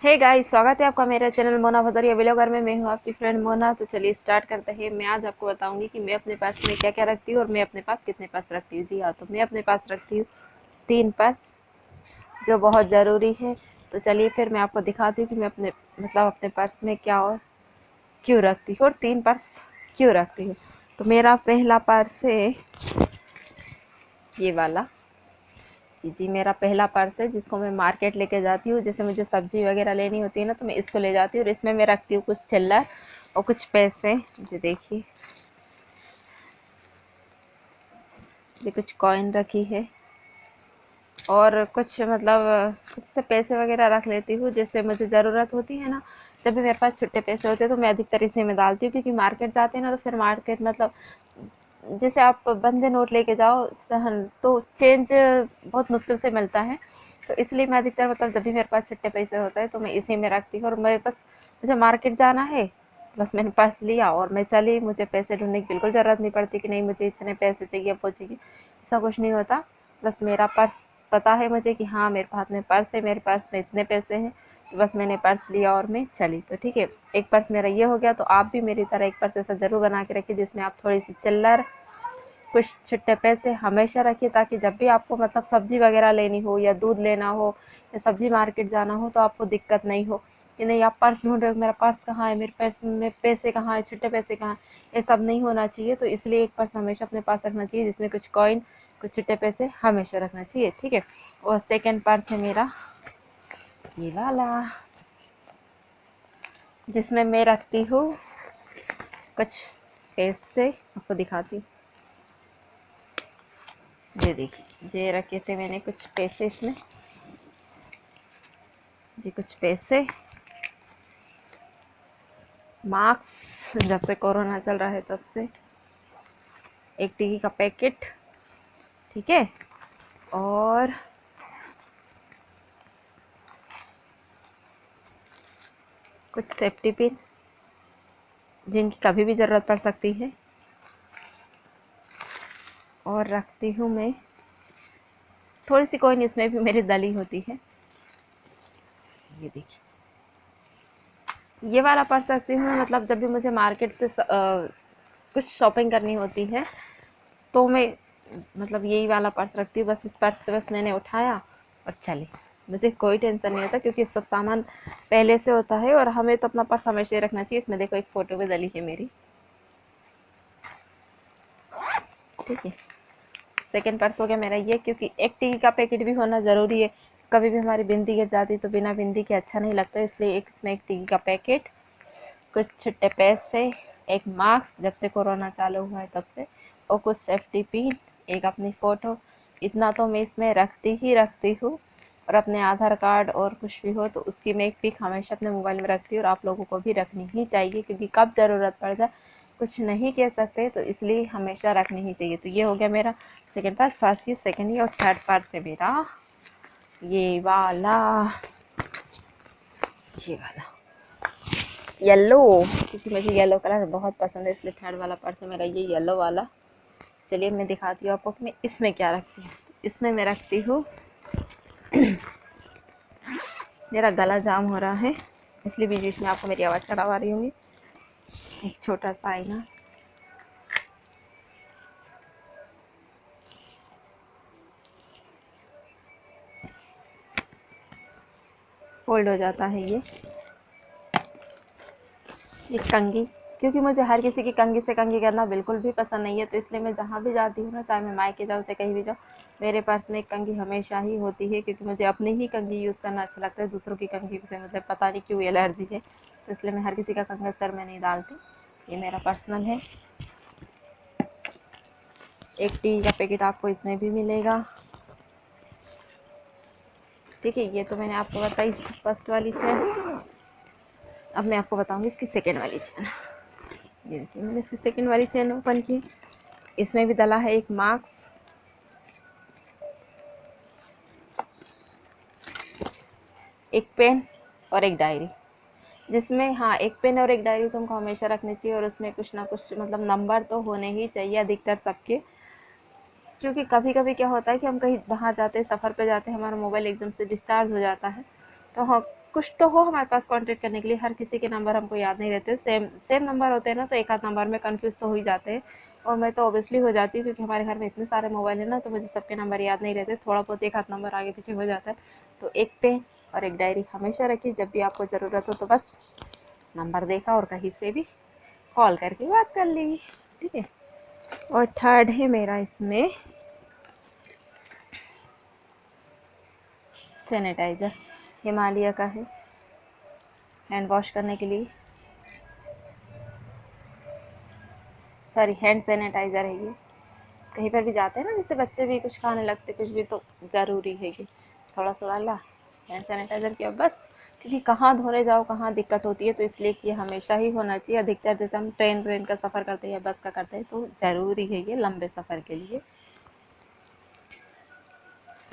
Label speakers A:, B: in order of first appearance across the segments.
A: Hey guys, स्वागत है आपका मेरे चैनल मोना भदौरिया व्लॉगर में। मैं हूँ आपकी फ्रेंड मोना। तो चलिए स्टार्ट करते हैं। मैं आज आपको बताऊंगी कि मैं अपने पर्स में क्या क्या रखती हूँ और मैं अपने पास कितने पर्स रखती हूँ। जी हाँ, तो मैं अपने पास रखती हूँ 3 पर्स, जो बहुत ज़रूरी है। तो चलिए फिर मैं आपको दिखाती हूँ कि मैं अपने पर्स में क्या और क्यों रखती हूँ और 3 पर्स क्यों रखती हूँ। तो मेरा पहला पर्स है ये वाला। जी, मेरा पहला पर्स है जिसको मैं मार्केट लेके जाती हूँ। जैसे मुझे सब्जी वगैरह लेनी होती है ना, तो मैं इसको ले जाती हूँ और इसमें मैं रखती हूँ कुछ चिल्लर और कुछ पैसे। जी देखिए, ये कुछ कॉइन रखी है और कुछ कुछ से पैसे वगैरह रख लेती हूँ, जैसे मुझे ज़रूरत होती है ना। जब भी मेरे पास छुट्टे पैसे होते हैं तो मैं अधिकतर इसी में डालती हूँ, क्योंकि मार्केट जाते हैं ना तो फिर मार्केट जैसे आप बंदे नोट लेके जाओ सहन तो चेंज बहुत मुश्किल से मिलता है। तो इसलिए मैं अधिकतर जब भी मेरे पास छुट्टे पैसे होते हैं तो मैं इसी में रखती हूँ। और मैं बस मुझे मार्केट जाना है तो बस मैंने पर्स लिया और मैं चली। मुझे पैसे ढूंढने की बिल्कुल ज़रूरत नहीं पड़ती कि नहीं मुझे इतने पैसे चाहिए वो चाहिए, ऐसा कुछ नहीं होता। बस मेरा पर्स पता है मुझे कि हाँ मेरे हाथ में पर्स है, मेरे पर्स में इतने पैसे हैं, तो बस मैंने पर्स लिया और मैं चली। तो ठीक है, एक पर्स मेरा ये हो गया। तो आप भी मेरी तरह एक पर्स ऐसा ज़रूर बना के रखिए जिसमें आप थोड़ी सी चिल्लर, कुछ छुट्टे पैसे हमेशा रखिए, ताकि जब भी आपको सब्जी वगैरह लेनी हो या दूध लेना हो या सब्जी मार्केट जाना हो तो आपको दिक्कत नहीं हो कि नहीं आप पर्स ढूंढ रहे हो, मेरा पर्स कहाँ है, मेरे पर्स में पैसे कहाँ है, छुट्टे पैसे कहाँ है। ये सब नहीं होना चाहिए। तो इसलिए एक पर्स हमेशा अपने पास रखना चाहिए जिसमें कुछ कॉइन, कुछ छुट्टे पैसे हमेशा रखना चाहिए। ठीक है। और सेकंड पर्स है मेरा ये वाला, जिसमें मैं रखती हूँ कुछ पैसे। आपको दिखाती हूँ, ये देखिए, ये रखे थे मैंने कुछ पैसे इसमें। जी कुछ पैसे, मास्क, जब से कोरोना चल रहा है तब से, एक टिकी का पैकेट, ठीक है, और कुछ सेफ्टी पिन जिनकी कभी भी ज़रूरत पड़ सकती है। और रखती हूँ मैं थोड़ी सी कॉइन, इसमें भी मेरी दली होती है। ये देखिए, ये वाला पर्स रखती हूँ जब भी मुझे मार्केट से कुछ शॉपिंग करनी होती है तो मैं यही वाला पर्स रखती हूँ। बस इस पर्स से बस मैंने उठाया और चली। मुझे कोई टेंशन नहीं होता क्योंकि सब सामान पहले से होता है और हमें तो अपना पर्स हमेशा ही रखना चाहिए। इसमें देखो एक फ़ोटो भी डली है मेरी, ठीक है। सेकंड पर्स हो गया मेरा ये, क्योंकि एक टी का पैकेट भी होना ज़रूरी है। कभी भी हमारी बिंदी गिर जाती तो बिना बिंदी के अच्छा नहीं लगता, इसलिए एक इसमें एक टी का पैकेट, कुछ छुट्टे पैसे, एक मास्क जब से कोरोना चालू हुआ है तब से, और कुछ सेफ्टी पिन, एक अपनी फ़ोटो। इतना तो मैं इसमें रखती ही रखती हूँ। और अपने आधार कार्ड और कुछ भी हो तो उसकी मैं एक पिक हमेशा अपने मोबाइल में रखती हूँ। और आप लोगों को भी रखनी ही चाहिए, क्योंकि कब ज़रूरत पड़ जाए कुछ नहीं कह सकते, तो इसलिए हमेशा रखनी ही चाहिए। तो ये हो गया मेरा सेकंड पार्ट। फर्स्ट ये, सेकंड ये, और थर्ड पार्ट से मेरा ये वाला, ये वाला येलो, क्योंकि मुझे येलो कलर बहुत पसंद है, इसलिए थर्ड वाला पर्स है मेरा ये येलो वाला। चलिए मैं दिखाती हूँ आपको कि मैं इसमें क्या रखती हूँ। इसमें मैं रखती हूँ मेरा गला जाम हो रहा है इसलिए बीच बीच में आपको मेरी आवाज़ खराब आ रही होंगी। एक छोटा सा आईना, फोल्ड हो जाता है ये कंघी, क्योंकि मुझे हर किसी की कंघी से कंघी करना बिल्कुल भी पसंद नहीं है। तो इसलिए मैं जहाँ भी जाती हूँ ना, चाहे मैं मायके जाऊँ चाहे कहीं भी जाऊँ, मेरे पर्स में एक कंघी हमेशा ही होती है, क्योंकि मुझे अपनी ही कंघी यूज़ करना अच्छा लगता है। दूसरों की कंघी से पता नहीं क्यों एलर्जी है, तो इसलिए मैं हर किसी का कंघा सर में नहीं डालती। ये मेरा पर्सनल है। एक टी का पैकेट आपको इसमें भी मिलेगा, ठीक है। ये तो मैंने आपको बताई फर्स्ट वाली चेन। अब मैं आपको बताऊंगी इसकी सेकेंड वाली चेन। ये देखिए, मैंने इसकी सेकेंड वाली चेन ओपन की। इसमें भी डला है एक मास्क, एक पेन और एक डायरी, जिसमें हाँ एक पेन और एक डायरी तुमको हमेशा रखनी चाहिए। और उसमें कुछ ना कुछ नंबर तो होने ही चाहिए अधिकतर सबके, क्योंकि कभी कभी क्या होता है कि हम कहीं बाहर जाते हैं, सफ़र पे जाते हैं, हमारा मोबाइल एकदम से डिस्चार्ज हो जाता है, तो हाँ कुछ तो हो हमारे पास कांटेक्ट करने के लिए। हर किसी के नंबर हमको याद नहीं रहते, सेम सेम नंबर होते हैं ना, तो एक आध नंबर में कंफ्यूज तो हो ही जाते हैं। और मैं तो ऑब्वियसली हो जाती हूँ क्योंकि हमारे घर में इतने सारे मोबाइल है ना, तो मुझे सबके नंबर याद नहीं रहते, थोड़ा बहुत एक आध नंबर आगे पीछे हो जाता है। तो एक पेन और एक डायरी हमेशा रखिए, जब भी आपको ज़रूरत हो तो बस नंबर देखा और कहीं से भी कॉल करके बात कर ली, ठीक है। और थर्ड है मेरा इसमें सैनिटाइज़र, हिमालय का है, हैंड वॉश करने के लिए, सॉरी हैंड सैनिटाइज़र है ये। कहीं पर भी जाते हैं ना, जैसे बच्चे भी कुछ खाने लगते कुछ भी, तो ज़रूरी है कि थोड़ा सा डाला हैंड सैनिटाइज़र किया बस, क्योंकि कहाँ धोने जाओ कहाँ दिक्कत होती है, तो इसलिए कि हमेशा ही होना चाहिए। अधिकतर जैसे हम ट्रेन का सफ़र करते हैं या बस का करते हैं, तो ज़रूरी है ये लंबे सफ़र के लिए।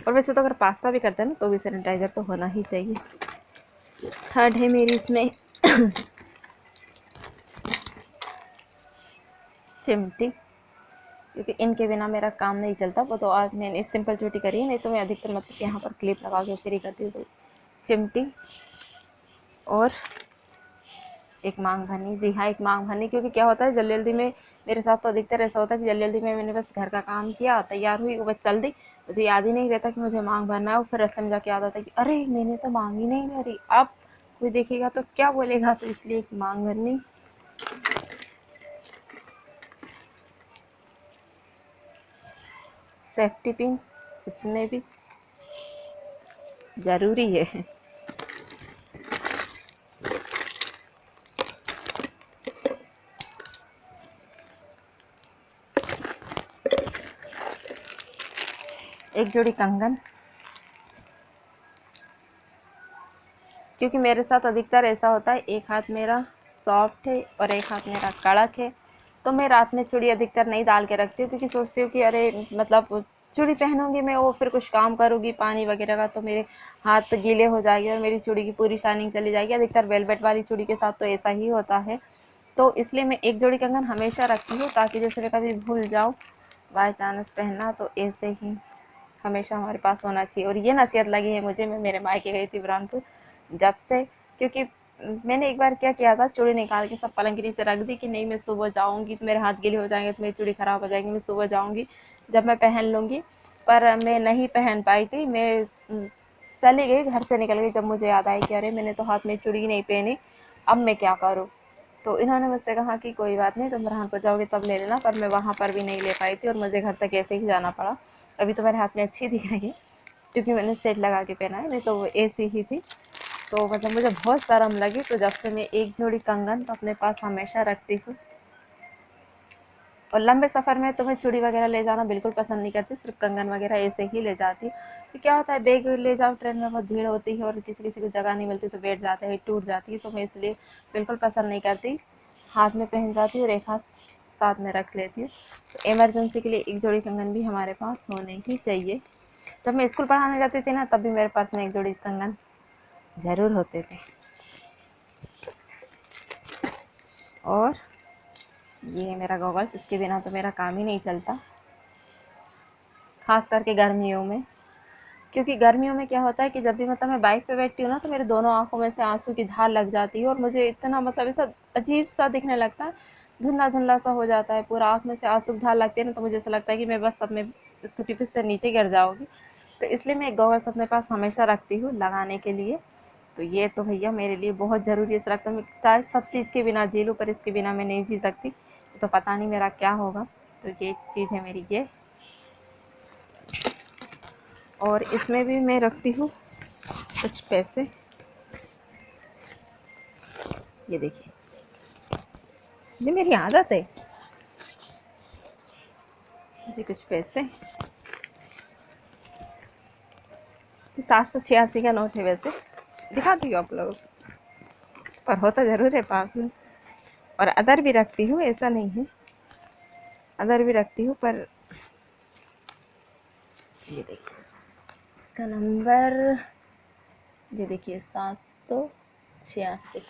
A: और वैसे तो अगर पास का भी करते हैं ना, तो भी सैनिटाइज़र तो होना ही चाहिए। थर्ड है मेरी इसमें चिमटी, क्योंकि इनके बिना मेरा काम नहीं चलता। वो तो आज मैंने सिंपल चोटी करी है, नहीं तो मैं अधिकतर मतलब यहाँ पर क्लिप लगा के फिर ही करती हूँ। तो चिमटी और एक मांग भरनी, जी हाँ एक मांग भरनी, क्योंकि क्या होता है जल्दी जल्दी में, मेरे साथ तो अधिकतर ऐसा होता है कि जल्दी जल्दी में मैंने बस घर का काम किया, तैयार हुई, वो बस चल दी, मुझे याद ही नहीं रहता कि मुझे मांग भरना है। और फिर रास्ते में जाके याद आता है कि अरे मैंने तो मांग ही नहीं भरी, अब कोई देखेगा तो क्या बोलेगा, तो इसलिए एक मांग भरनी। सेफ्टी पिन इसमें भी ज़रूरी है। एक जोड़ी कंगन, क्योंकि मेरे साथ अधिकतर ऐसा होता है एक हाथ मेरा सॉफ्ट है और एक हाथ मेरा कड़क है, तो मैं रात में चूड़ी अधिकतर नहीं डाल के रखती हूँ, क्योंकि सोचती हूँ कि अरे मतलब चूड़ी पहनूंगी मैं, वो फिर कुछ काम करूँगी पानी वगैरह का, तो मेरे हाथ गीले हो जाएंगे और मेरी चूड़ी की पूरी शाइनिंग चली जाएगी। अधिकतर वेलवेट वाली चूड़ी के साथ तो ऐसा ही होता है। तो इसलिए मैं एक जोड़ी कंगन हमेशा रखती हूँ, ताकि जैसे मैं कभी भूल जाऊँ बाई चांस पहनना, तो ऐसे ही हमेशा हमारे पास होना चाहिए। और ये नसीहत लगी है मुझे, मैं मेरे मायके गई थी बुरहानपुर जब से, क्योंकि मैंने एक बार क्या किया था, चूड़ी निकाल के सब पलंग के नीचे रख दी कि नहीं मैं सुबह जाऊंगी तो मेरे हाथ गीले हो जाएंगे, तो मेरी चूड़ी ख़राब हो जाएगी, मैं सुबह जाऊंगी जब मैं पहन लूँगी। पर मैं नहीं पहन पाई थी, मैं चली गई, घर से निकल गई, जब मुझे याद आई कि अरे मैंने तो हाथ में चूड़ी नहीं पहनी, अब मैं क्या करूँ। तो इन्होंने मुझसे कहा कि कोई बात नहीं, तुम बुरहानपुर जाओगे तब ले लेना, पर मैं वहाँ पर भी नहीं ले पाई थी और मुझे घर तक ऐसे ही जाना पड़ा। अभी तो मेरे हाथ में अच्छी दिख रही है क्योंकि मैंने सेट लगा के पहना है, नहीं तो वो ऐसी ही थी। तो मतलब मुझे बहुत शर्म लगी, तो जब से मैं एक जोड़ी कंगन तो अपने पास हमेशा रखती हूँ। और लंबे सफ़र में तो मैं चूड़ी वगैरह ले जाना बिल्कुल पसंद नहीं करती, सिर्फ कंगन वगैरह ऐसे ही ले जाती हूँ। तो क्या होता है बैग ले जाओ, ट्रेन में बहुत भीड़ होती है और किसी किसी को जगह नहीं मिलती, तो बैठ जाते हैं, टूट जाती है, तो मैं इसलिए बिल्कुल पसंद नहीं करती। हाथ में पहन जाती हूँ और एक हाथ साथ में रख लेती हूँ। तो इमरजेंसी के लिए एक जोड़ी कंगन भी हमारे पास होने ही चाहिए। जब मैं स्कूल पढ़ाने जाती थी ना, तब भी मेरे पर्स में एक जोड़ी कंगन ज़रूर होते थे। और ये मेरा गॉगल्स, इसके बिना तो मेरा काम ही नहीं चलता, खास करके गर्मियों में। क्योंकि गर्मियों में क्या होता है कि जब भी मतलब मैं बाइक पे बैठती हूँ ना, तो मेरे दोनों आंखों में से आंसू की धार लग जाती है और मुझे इतना मतलब ऐसा अजीब सा दिखने लगता है, धुंधला धुंधला सा हो जाता है, पूरा आँख में से आंसू की धार लगती है ना, तो मुझे ऐसा लगता है कि मैं बस अब मैं स्कूटी पे से नीचे गिर जाऊँगी। तो इसलिए मैं एक गॉगल्स अपने पास हमेशा रखती हूँ लगाने के लिए। तो ये तो भैया मेरे लिए बहुत ज़रूरी है, ऐसा लगता है मैं चाहे सब चीज़ के बिना जी लूँ, पर इसके बिना मैं नहीं जी सकती, तो पता नहीं मेरा क्या होगा। तो ये चीज़ है मेरी ये। और इसमें भी मैं रखती हूँ कुछ पैसे, ये देखिए, ये मेरी आदत है जी। कुछ पैसे, 786 का नोट है वैसे, दिखाती हूँ आप लोगों को, पर होता ज़रूर है पास में। और अदर भी रखती हूँ, ऐसा नहीं है, अदर भी रखती हूँ, पर ये देखिए इसका नंबर, ये देखिए 786,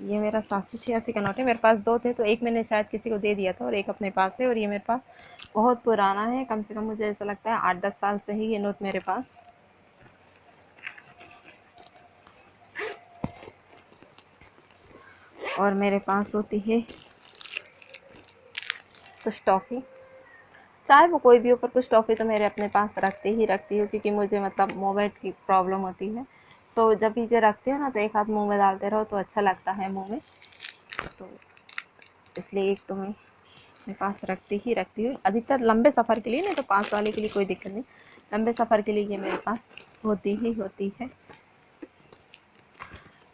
A: ये मेरा 786 का नोट है। मेरे पास दो थे, तो एक मैंने शायद किसी को दे दिया था और एक अपने पास है। और ये मेरे पास बहुत पुराना है, कम से कम मुझे ऐसा लगता है 8-10 साल से ही ये नोट मेरे पास। और मेरे पास होती है कुछ टॉफ़ी, चाहे वो कोई भी हो, पर कुछ टॉफ़ी तो मेरे अपने पास रखती हूँ, क्योंकि मुझे मतलब मोमेंट की प्रॉब्लम होती है। तो जब चीज़ें रखती हो ना, तो एक हाथ मुंह में डालते रहो तो अच्छा लगता है मुंह में, तो इसलिए एक तो मैं अपने पास रखती हूँ अधिकतर लंबे सफ़र के लिए, नहीं तो पास वाले के लिए कोई दिक्कत नहीं, लंबे सफ़र के लिए ये मेरे पास होती ही होती है।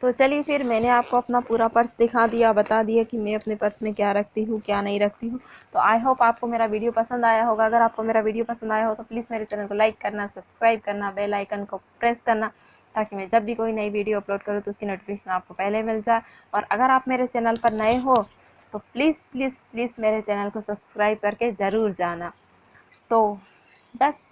A: तो चलिए फिर मैंने आपको अपना पूरा पर्स दिखा दिया, बता दिया कि मैं अपने पर्स में क्या रखती हूँ क्या नहीं रखती हूँ। तो आई होप आपको मेरा वीडियो पसंद आया होगा। अगर आपको मेरा वीडियो पसंद आया हो तो प्लीज़ मेरे चैनल को लाइक करना, सब्सक्राइब करना, बेल आइकन को प्रेस करना, ताकि मैं जब भी कोई नई वीडियो अपलोड करूँ तो उसकी नोटिफिकेशन आपको पहले मिल जाए। और अगर आप मेरे चैनल पर नए हो तो प्लीज़ प्लीज़ प्लीज़ मेरे चैनल को सब्सक्राइब करके ज़रूर जाना। तो बस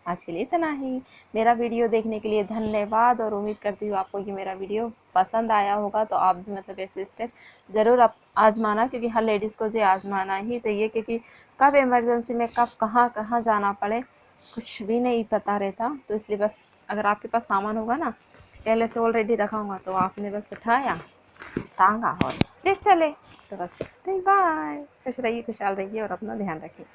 A: आज के लिए इतना ही। मेरा वीडियो देखने के लिए धन्यवाद, और उम्मीद करती हूँ आपको ये मेरा वीडियो पसंद आया होगा। तो आप भी मतलब ऐसे स्टेप ज़रूर आप आजमाना, क्योंकि हर लेडीज़ को ये आजमाना ही चाहिए, क्योंकि कब इमरजेंसी में कब कहाँ कहाँ जाना पड़े कुछ भी नहीं पता रहता। तो इसलिए बस अगर आपके पास सामान होगा ना, पहले से ऑलरेडी रखा होगा, तो आपने बस उठाया, टांगा और ले चले। तो बस बाय, खुश रहिए, खुशहाल रहिए और अपना ध्यान रखिए।